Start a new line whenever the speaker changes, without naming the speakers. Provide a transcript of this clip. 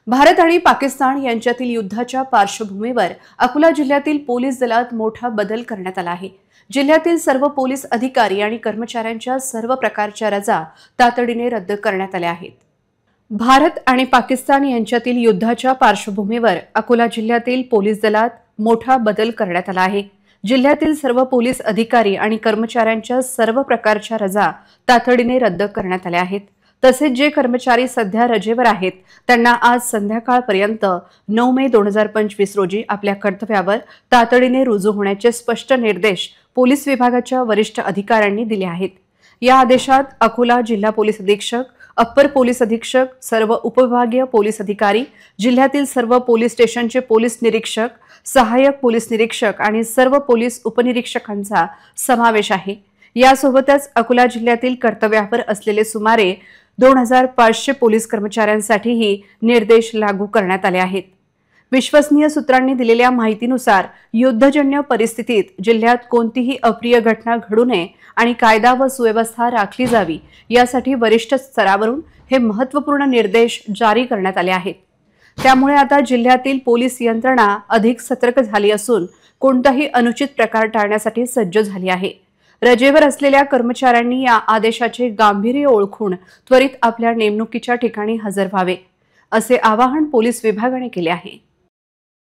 भारत आणि पाकिस्तान यांच्यातील युद्धाच्या पार्श्वभूमीवर अकोला जिल्ह्यातील पोलीस दलात मोठा बदल करण्यात आला आहे। जिल्ह्यातील सर्व पोलीस अधिकारी आणि कर्मचाऱ्यांच्या सर्व प्रकारच्या रजा तातडीने रद्द करण्यात आल्या आहेत। भारत आणि पाकिस्तान यांच्यातील युद्धाच्या पार्श्वभूमीवर अकोला जिल्ह्यातील पोलीस दलात मोठा बदल करण्यात आला आहे। जिल्ह्यातील सर्व पोलीस अधिकारी आणि कर्मचाऱ्यांच्या सर्व प्रकारच्या रजा तातडीने रद्द करण्यात आल्या आहेत। तसेच जे कर्मचारी सध्या रजेवर आहेत त्यांना आज संध्याकाळपर्यंत 9 मे 2025 रोजी आपल्या कर्तव्यावर तातडीने रुजू होण्याचे स्पष्ट निर्देश पोलीस विभागाच्या वरिष्ठ अधिकाऱ्यांनी दिले आहेत। या आदेशात अकोला जिल्हा पोलीस अधीक्षक, अप्पर पोलीस अधीक्षक, सर्व उपविभागीय पोलीस अधिकारी, जिल्ह्यातील सर्व पोलीस स्टेशनचे पोलीस निरीक्षक, सहाय्यक पोलीस निरीक्षक आणि सर्व पोलीस उपनिरीक्षकांचा समावेश आहे। यासोबतच अकोला जिल्ह्यातील कर्तव्यावर असलेले सुमारे 2500 पोलीस कर्मचाऱ्यांसाठीही निर्देश लागू करण्यात आले आहेत। विश्वसनीय सूत्रांनी दिलेल्या माहितीनुसार युद्धजन्य परिस्थितीत जिल्ह्यात कोणतीही अप्रिय घटना घडू नये आणि कायदा व सुव्यवस्था राखली जावी यासाठी वरिष्ठ स्तरावरून हे महत्त्वपूर्ण निर्देश जारी करण्यात आले आहेत। त्यामुळे आता जिल्ह्यातील पोलीस यंत्रणा अधिक सतर्क झाली असून कोणताही अनुचित प्रकार टाळण्यासाठी सज्ज झाली आहे। रजेवर असलेल्या कर्मचाऱ्यांनी या आदेशाचे गांभीर्य ओळखून त्वरित आपल्या नेमणुकीच्या ठिकाणी हजर व्हावे, असे आवाहन पोलीस विभागाने केले आहे।